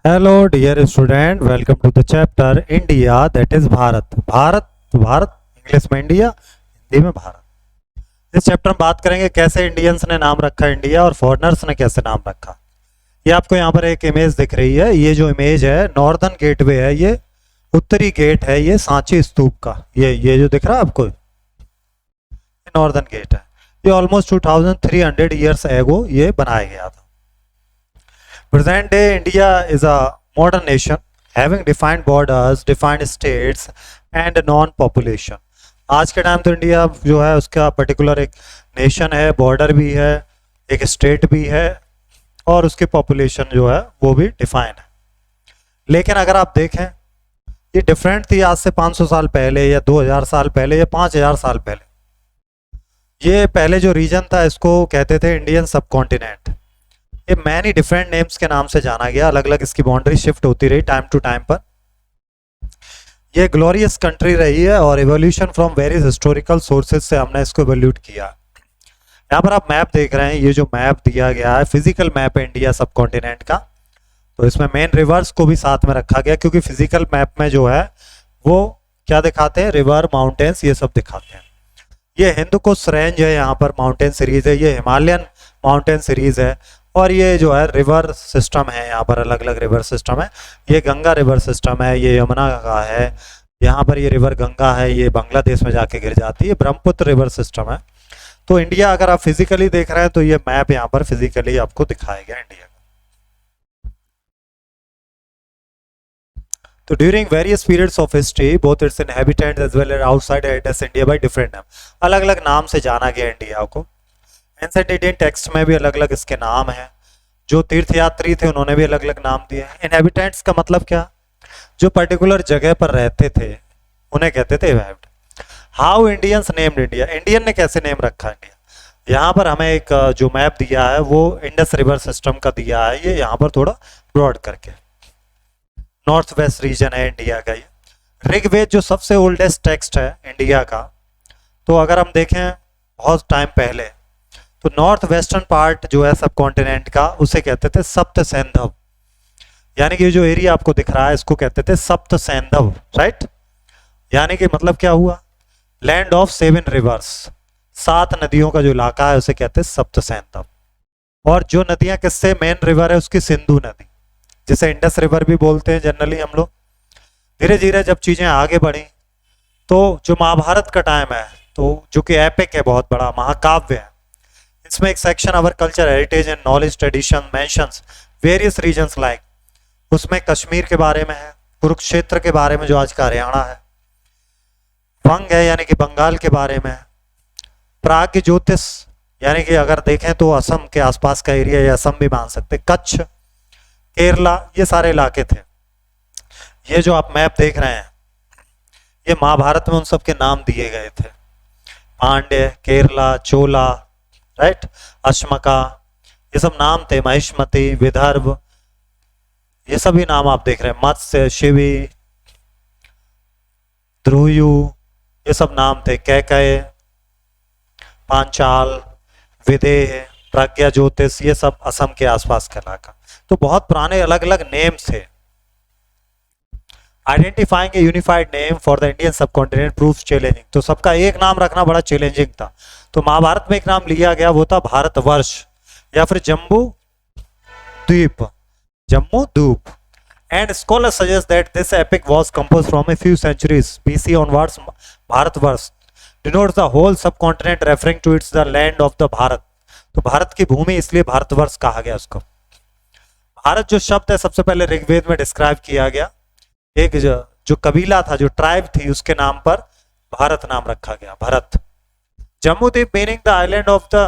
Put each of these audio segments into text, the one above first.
Hello, dear student. Welcome to the chapter India, that is Bharat. Bharat Bharat English में India, Hindi में भारत. इस chapter में बात करेंगे कैसे इंडियंस ने नाम रखा इंडिया और फॉरेनर्स ने कैसे नाम रखा. ये आपको यहाँ पर एक इमेज दिख रही है. ये जो इमेज है नॉर्दर्न गेटवे है, ये उत्तरी गेट है, ये सांची स्तूप का. ये जो दिख रहा है आपको, नॉर्दर्न गेट है. ये ऑलमोस्ट 2300 ईयर्स एगो ये बनाया गया था. Present day India is a modern nation having defined borders, defined states and non-population. आज के टाइम तो इंडिया जो है उसका पर्टिकुलर एक नेशन है, बॉर्डर भी है, एक स्टेट भी है और उसकी पॉपुलेशन जो है वो भी डिफाइन है. लेकिन अगर आप देखें ये डिफरेंट थी आज से 500 साल पहले या 2000 साल पहले या 5000 साल पहले. ये पहले जो रीजन था इसको कहते थे इंडियन सब कॉन्टिनेंट. ये मैनी डिफरेंट नेम्स के नाम से जाना गया, अलग अलग इसकी बाउंड्री शिफ्ट होती रही टाइम टू टाइम पर. ये ग्लोरियस कंट्री रही है और evolution from various historical sources से हमने इसको एवोल्यूट किया. यहाँ पर आप मैप देख रहे हैं, ये जो मैप दिया गया है फिजिकल मैप है इंडिया सब कॉन्टिनेंट का. तो इसमें मेन रिवर्स को भी साथ में रखा गया क्योंकि फिजिकल मैप में जो है वो क्या दिखाते हैं, रिवर माउंटेन्स ये सब दिखाते हैं. ये हिंद कुश रेंज है, यहाँ पर माउंटेन सीरीज है. ये हिमालयन माउंटेन सीरीज है और ये जो है रिवर सिस्टम है, यहाँ पर अलग अलग रिवर सिस्टम है. ये गंगा रिवर सिस्टम है, ये यमुना का है, यहाँ पर ये रिवर गंगा है, ये बांग्लादेश में जाके गिर जाती है. ब्रह्मपुत्र रिवर सिस्टम है. तो इंडिया अगर आप फिजिकली देख रहे हैं तो ये मैप यहाँ पर फिजिकली आपको दिखाया गया इंडिया का. तो during various periods of history both its inhabitants as well as outside address India by different name. अलग अलग नाम से जाना गया इंडिया को. एंशिएंट इंडियन टेक्स्ट में भी अलग अलग इसके नाम हैं. जो तीर्थयात्री थे उन्होंने भी अलग अलग नाम दिए. इनहेबिटेंट्स का मतलब क्या, जो पर्टिकुलर जगह पर रहते थे उन्हें कहते थे inhabitant. How Indians named India, Indian ने कैसे नेम रखा इंडिया. यहाँ पर हमें एक जो मैप दिया है वो इंडस रिवर सिस्टम का दिया है. ये यहाँ पर थोड़ा ब्रॉड करके नॉर्थ वेस्ट रीजन है इंडिया का. ये ऋग्वेद जो सबसे ओल्डेस्ट टेक्स्ट है इंडिया का, तो अगर हम देखें बहुत टाइम पहले तो नॉर्थ वेस्टर्न पार्ट जो है सब कॉन्टिनेंट का उसे कहते थे सप्त सैंधव. यानी कि जो एरिया आपको दिख रहा है इसको कहते थे सप्त सैंधव, राइट. यानी कि मतलब क्या हुआ, लैंड ऑफ 7 रिवर्स, 7 नदियों का जो इलाका है उसे कहते हैं सप्त सैंधव. और जो नदियां किससे मेन रिवर है उसकी सिंधु नदी, जिसे इंडस रिवर भी बोलते हैं जनरली हम लोग. धीरे धीरे जब चीजें आगे बढ़ी तो जो महाभारत का टाइम है, तो जो कि एपिक है, बहुत बड़ा महाकाव्य है, इसमें एक section our culture heritage and knowledge tradition mentions various regions like, उसमें कश्मीर के बारे में है, कुरुक्षेत्र के बारे में जो आज का हरियाणा है, वंग है यानी कि बंगाल के बारे में, प्राग ज्योतिष यानी कि अगर देखें तो असम के आसपास का एरिया या असम भी मान सकते, कच्छ, केरला, ये सारे इलाके थे. ये जो आप मैप देख रहे हैं ये महाभारत में उन सब के नाम दिए गए थे. पांड्य, केरला, चोला, राइट, अश्मका, ये सब नाम थे. महिष्मति, विदर्भ, ये सभी नाम आप देख रहे हैं. मत्स्य, शिवी, ध्रुयु, ये सब नाम थे. कैकय, पांचाल, विदेह, प्रज्ञा ज्योतिष, ये सब असम के आसपास का इलाका. तो बहुत पुराने अलग अलग नेम्स थे. Identifying A unified name for the Indian subcontinent proves challenging. तो सबका एक नाम रखना बड़ा चैलेंजिंग था. तो महाभारत में एक नाम लिया गया, वो था भारतवर्ष या फिर Jambu Dwip, Jammu Dwip. And scholar suggest that this epic was composed from a few centuries BC onwards. Bharatvarsha denotes the whole subcontinent referring to its the land of the Bharat. तो भारत की भूमि इसलिए भारतवर्ष कहा गया उसको. भारत जो शब्द है सबसे पहले ऋग्वेद में डिस्क्राइब किया गया. एक जो कबीला था, जो ट्राइब थी, उसके नाम पर भारत नाम रखा गया, भरत. जम्मू द्वीप meaning the island of the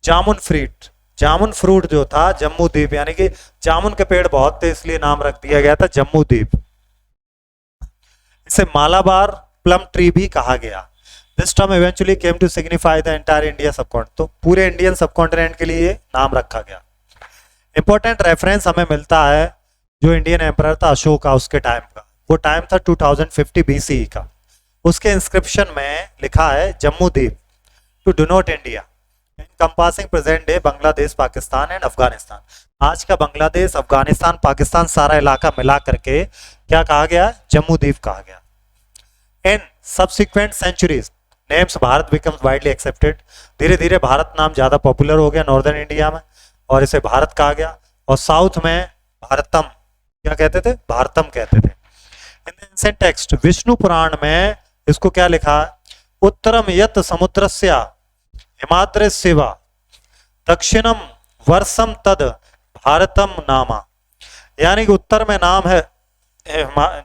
jamun fruit. Jamun fruit जो था जम्मू द्वीप, यानी कि जामुन के पेड़ बहुत थे इसलिए नाम रख दिया गया था जम्मू द्वीप. इसे मालाबार प्लम ट्री भी कहा गया. This term eventually came to signify the entire India subcontinent. तो पूरे इंडियन सबकॉन्टिनेंट के लिए नाम रखा गया. इंपॉर्टेंट रेफरेंस हमें मिलता है जो इंडियन एम्परर था अशोक का, उसके टाइम का. वो टाइम था 2050 BCE का. उसके इंस्क्रिप्शन में लिखा है Jammu Dwip to denote India encompassing present day Bangladesh, Pakistan and Afghanistan. आज का बांग्लादेश, अफगानिस्तान, पाकिस्तान, सारा इलाका मिला करके क्या कहा गया? जम्मू द्वीप कहा गया। In subsequent centuries names Bharat becomes widely accepted. धीरे धीरे भारत नाम ज्यादा पॉपुलर हो गया नॉर्दर्न इंडिया में और इसे भारत कहा गया, और साउथ में भारतम, क्या कहते थे? भारतम कहते थे। In the ancient text, Vishnu Puran में इसको क्या लिखा है? उत्तरम यत समुद्रस्य हिमाद्रस्यैव दक्षिणम वर्षम तद भारतम नामा। यानी कि उत्तर में नाम है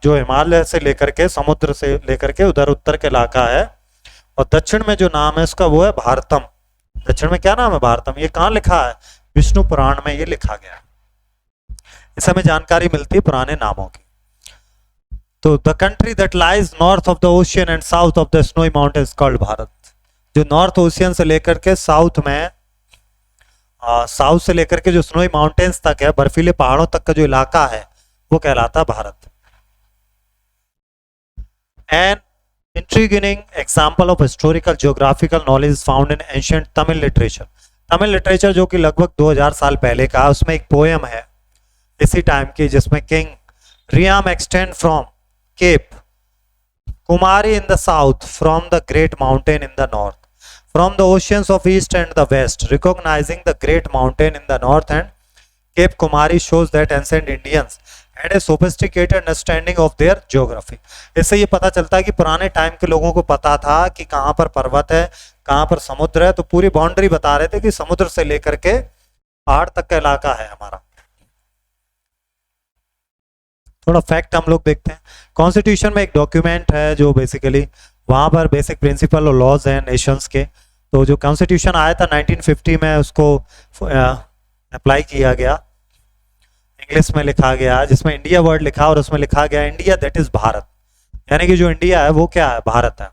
जो हिमालय से लेकर के, समुद्र से लेकर के उधर उत्तर के इलाका है, और दक्षिण में जो नाम है उसका वो है भारतम। दक्षिण में क्या नाम है? भारतम। ये कहाँ लिखा है? विष्णु पुराण में ये लिखा गया। इस हमें जानकारी मिलती है पुराने नामों की। तो the country that lies north of the ocean and south of the snowy mountains called Bharat. जो नॉर्थ ओशियन से लेकर के साउथ में, साउथ से लेकर के जो स्नोई माउंटेन्स तक है, बर्फीले पहाड़ों तक का जो इलाका है, वो कहलाता Bharat. An intriguing example of historical geographical knowledge is found in ancient Tamil literature। Tamil literature जो कि लगभग 2000 साल पहले का, उसमें एक पोएम है इसी टाइम की जिसमें king realm extend from Cape Kumari in the south, from the great mountain in the north, from the oceans of east and the west, recognizing the great mountain in the north and Cape Kumari shows that ancient Indians had a sophisticated understanding of their geography। इससे ये पता चलता है कि पुराने time के लोगों को पता था कि कहाँ पर पर्वत है, कहाँ पर समुद्र है, तो पूरी बाउंड्री बता रहे थे कि समुद्र से लेकर के पहाड़ तक का इलाका है हमारा। थोड़ा फैक्ट हम लोग देखते हैं। कॉन्स्टिट्यूशन में एक डॉक्यूमेंट है जो बेसिकली वहाँ पर बेसिक प्रिंसिपल और लॉज हैं नेशंस के। तो जो कॉन्स्टिट्यूशन आया था 1950 में, उसको अप्लाई किया गया, इंग्लिश में लिखा गया, जिसमें इंडिया वर्ड लिखा और उसमें लिखा गया इंडिया दैट इज भारत, यानी कि जो इंडिया है वो क्या है? भारत है।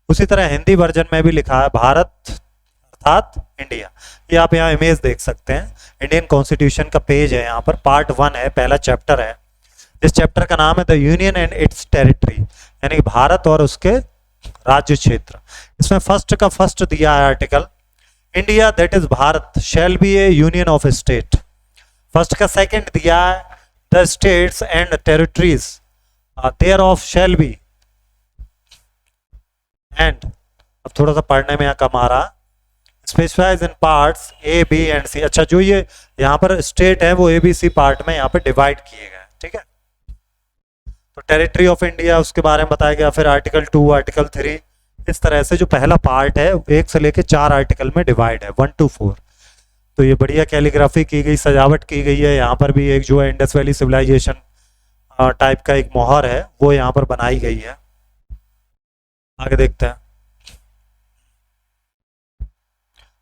उसी तरह हिंदी वर्जन में भी लिखा है भारत अर्थात इंडिया। ये आप यहाँ इमेज देख सकते हैं, इंडियन कॉन्स्टिट्यूशन का पेज है, यहाँ पर पार्ट 1 है, पहला चैप्टर है। इस चैप्टर का नाम है the union and it's territory, यानी कि भारत और उसके राज्य क्षेत्र। इसमें फर्स्ट का फर्स्ट दिया है article, India that is Bharat shall be a union of state. First का सेकंड दिया है, the states and territories thereof shall be, and अब थोड़ा सा पढ़ने में यहाँ कम आ रहा, specifies in parts A B and C. अच्छा, जो ये यहाँ पर स्टेट है वो ए बी सी पार्ट में यहाँ पर डिवाइड किए गए, ठीक है। तो टेरिटरी ऑफ इंडिया उसके बारे में बताया गया, फिर आर्टिकल 2, आर्टिकल 3, इस तरह से जो पहला पार्ट है 1 से लेके 4 आर्टिकल में डिवाइड है, 1 to 4। तो ये बढ़िया कैलीग्राफी की गई, सजावट की गई है। यहाँ पर भी एक जो है इंडस वैली सिविलाइजेशन टाइप का एक मोहर है वो यहाँ पर बनाई गई है। आगे देखते हैं,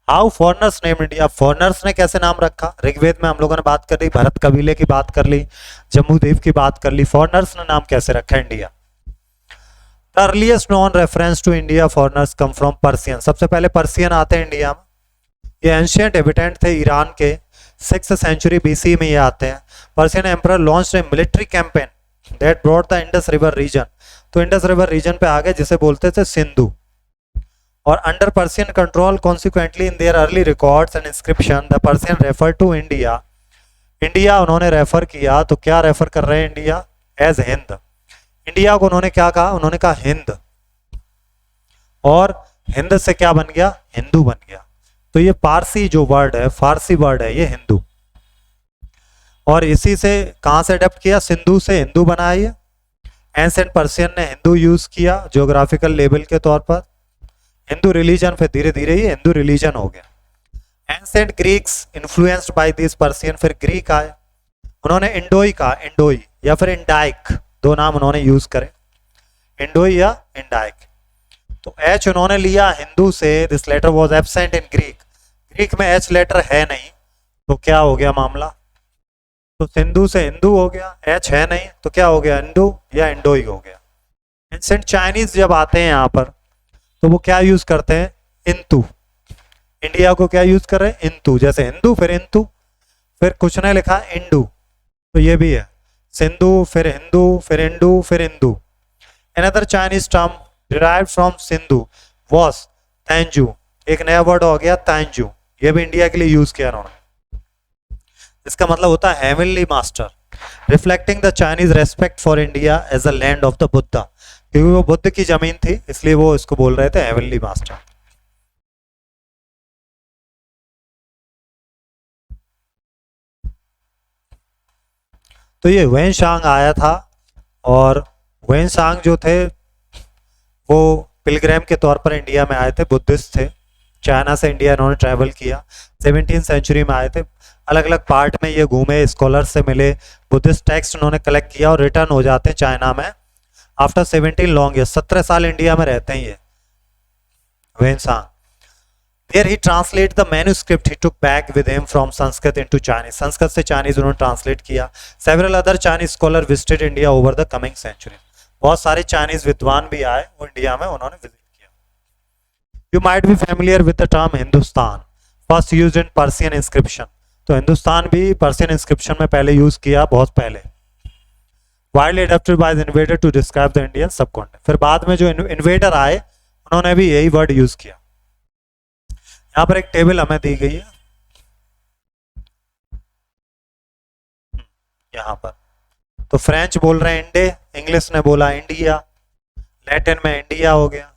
how foreigners name India. Foreigners ने कैसे नाम रखा? ऋग्वेद में हम लोगों ने बात कर ली, भरत कबीले की बात कर ली, जम्मू द्वीप की बात कर ली। फॉरनर्स ने नाम कैसे रखा India? The earliest known reference to India foreigners come from Persian. सबसे पहले पर्सियन आते हैं इंडिया में। ये एंशिएंट एबिटेंट थे ईरान के, 6th सेंचुरी BC में ये आते हैं। Persian emperor launched a military campaign that brought the Indus river region. तो इंडस रिवर रीजन पे आ गए जिसे बोलते थे सिंधु। और under Persian control, consequently in their early records and inscription the Persian refer to India. India उन्होंने refer किया, तो क्या रेफर कर रहे हैं इंडिया? एज हिंद। इंडिया को उन्होंने क्या कहा? उन्होंने कहा हिंद, और हिंद से क्या बन गया? हिंदू बन गया। तो ये पारसी जो वर्ड है, फारसी वर्ड है ये हिंदू, और इसी से कहां से अडेप्ट किया? सिंधु से हिंदू बनाया। एंशिएंट पर्सियन ने हिंदू यूज किया ज्योग्राफिकल लेबल के तौर पर, हिंदू रिलीजन, फिर धीरे धीरे ये हिंदू रिलीजन हो गया। Ancient Greeks influenced by this Persian, फिर ग्रीक आए, उन्होंने इंडोई कहा, इंडोई या फिर इंडाइक, 2 नाम उन्होंने यूज करे, इंडोई या इंडाइक। तो एच उन्होंने लिया हिंदू से, this letter was absent in Greek. Greek में एच लेटर है नहीं, तो क्या हो गया मामला? तो सिंधु से हिंदू हो गया, एच है नहीं तो क्या हो गया? इंडो या इंडोई हो गया। एंशिएंट चाइनीज जब आते हैं यहाँ पर तो वो क्या यूज करते हैं? इंतु। इंडिया को क्या यूज कर रहे हैं? इंतु, जैसे हिंदू फिर इंतु, फिर कुछ ने लिखा इंडू, तो ये भी है सिंधु फिर हिंदू फिर इंडू फिर Indu. Another Chinese term derived from Sindhu was Tianzhu, एक नया वर्ड हो गया तैंजू, ये भी इंडिया के लिए यूज किया उन्होंने। इसका मतलब होता है heavenly master, reflecting the Chinese respect for India as a land of the Buddha, क्योंकि वो बुद्ध की जमीन थी इसलिए वो इसको बोल रहे थे हेवनली मास्टर। तो ये वेन शांग आया था, और वेन शांग जो थे वो पिलग्राम के तौर पर इंडिया में आए थे, बुद्धिस्ट थे, चाइना से इंडिया इन्होंने ट्रैवल किया, 17th सेंचुरी में आए थे, अलग अलग पार्ट में ये घूमे, स्कॉलर से मिले, बुद्धिस्ट टेक्स्ट उन्होंने कलेक्ट किया और रिटर्न हो जाते हैं चाइना में आफ्टर 17 लॉन्ग ईयर, 17 साल इंडिया में रहते हैं ये Hiuen Tsang. There he translate the manuscript he took back with him from Sanskrit into Chinese. Sanskrit से चाइनीज उन्होंने ट्रांसलेट किया। Several other Chinese scholar visited India over the coming century. बहुत सारे चाइनीज विद्वान भी आए, वो इंडिया में उन्होंने विजिट किया। You might be familiar with the term Hindustan, first used in Persian inscription. तो हिंदुस्तान भी पर्शियन इंस्क्रिप्शन में पहले यूज किया, बहुत पहले। Widely adopted by the invader to describe the Indian subcontinent. फिर बाद में जो इन्वेडर आए उन्होंने भी यही वर्ड यूज किया। यहाँ पर एक टेबल हमें दी गई है, यहाँ पर तो फ्रेंच बोल रहे हैं इंडे, इंग्लिश ने बोला इंडिया, लैटिन में इंडिया हो गया।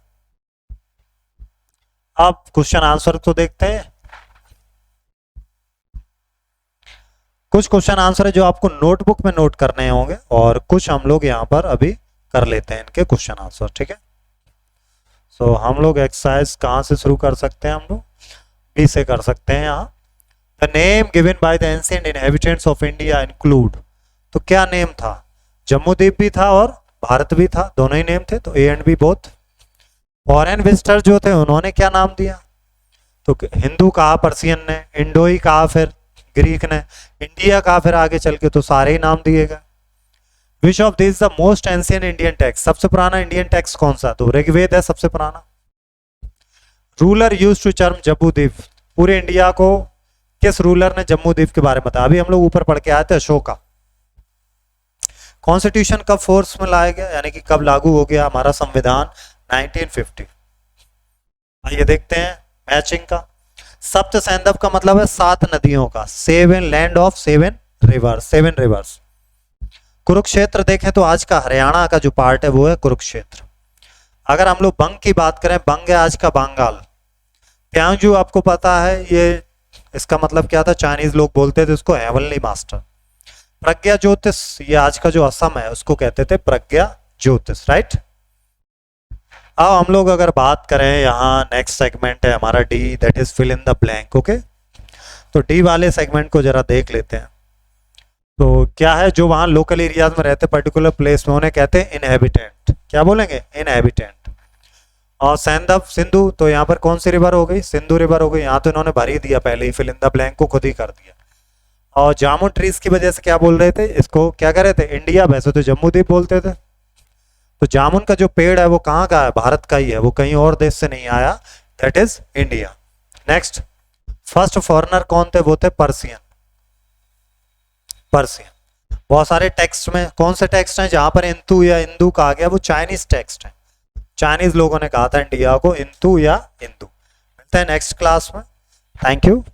अब क्वेश्चन आंसर तो देखते हैं। कुछ क्वेश्चन आंसर है जो आपको नोटबुक में नोट करने होंगे और कुछ हम लोग यहाँ पर अभी कर लेते हैं इनके क्वेश्चन आंसर, ठीक है। सो हम लोग एक्सरसाइज कहाँ से शुरू कर सकते हैं, हम लोग बी से कर सकते हैं। यहाँ the name given by the ancient inhabitants of India include, तो क्या नेम था, जम्मू द्वीप भी था और भारत भी था, दोनों ही नेम थे, तो A and B both. Foreign visitor जो थे उन्होंने क्या नाम दिया, तो हिंदू कहा पर्सियन ने, इंडोई कहा फिर ग्रीक ने, इंडिया कहा फिर आगे चल के, तो सारे ही नाम दिए गए। Which of this the most ancient Indian text, सबसे पुराना इंडियन टेक्स्ट कौन सा, तो ऋग्वेद है सबसे पुराना। Ruler use to term Jambudvipa, पूरे इंडिया को किस रूलर ने जम्मू द्वीप के बारे में बताया, अभी हम लोग ऊपर पढ़ के आए थे अशोका। कॉन्स्टिट्यूशन कब फोर्स में लाया गया, यानी कि कब लागू हो गया हमारा संविधान, 1950। आइए देखते हैं मैचिंग का। सप्त सैंधव का मतलब है 7 नदियों का, 7 land of 7 reverse, 7 reverse. Kurukshetra देखें तो आज का हरियाणा का जो पार्ट है वो है कुरुक्षेत्र। अगर हम लोग बंग की बात करें, बंग है आज का बंगाल। त्यांगजू आपको पता है ये, इसका मतलब क्या था, चाइनीज लोग बोलते थे उसको हेवनली मास्टर। प्रज्ञा ज्योतिष, ये आज का जो असम है उसको कहते थे प्रज्ञा ज्योतिष, राइट। अब हम लोग अगर बात करें, यहाँ नेक्स्ट सेगमेंट है हमारा D, that is fill in the blank, okay. तो डी वाले सेगमेंट को जरा देख लेते हैं। तो क्या है, जो वहां लोकल एरियाज में रहते पर्टिकुलर प्लेस में उन्हें कहते हैं इनहेबिटेंट, क्या बोलेंगे, इनहेबिटेंट। और सैंधव सिंधु, तो यहाँ पर कौन सी रिवर हो गई, सिंधु रिवर हो गई, यहाँ तो इन्होंने भर ही दिया पहले ही, फिल इन द ब्लैंक को खुद ही कर दिया। और जामुन ट्रीज की वजह से क्या बोल रहे थे, इसको क्या कर रहे थे, इंडिया, वैसे तो जम्मू द्वीप बोलते थे। तो जामुन का जो पेड़ है वो कहाँ का है, भारत का ही है, वो कहीं और देश से नहीं आया, that is India. Next, first foreigner कौन थे, वो थे पर्सियन, पर्सियन। बहुत सारे टेक्स्ट में कौन से टेक्स्ट हैं जहां पर इंतु या इंदू कहा गया, वो चाइनीज टेक्स्ट है, चाइनीज लोगों ने कहा था इंडिया को इंतु या इंदू। मिलते हैं नेक्स्ट क्लास में, थैंक यू।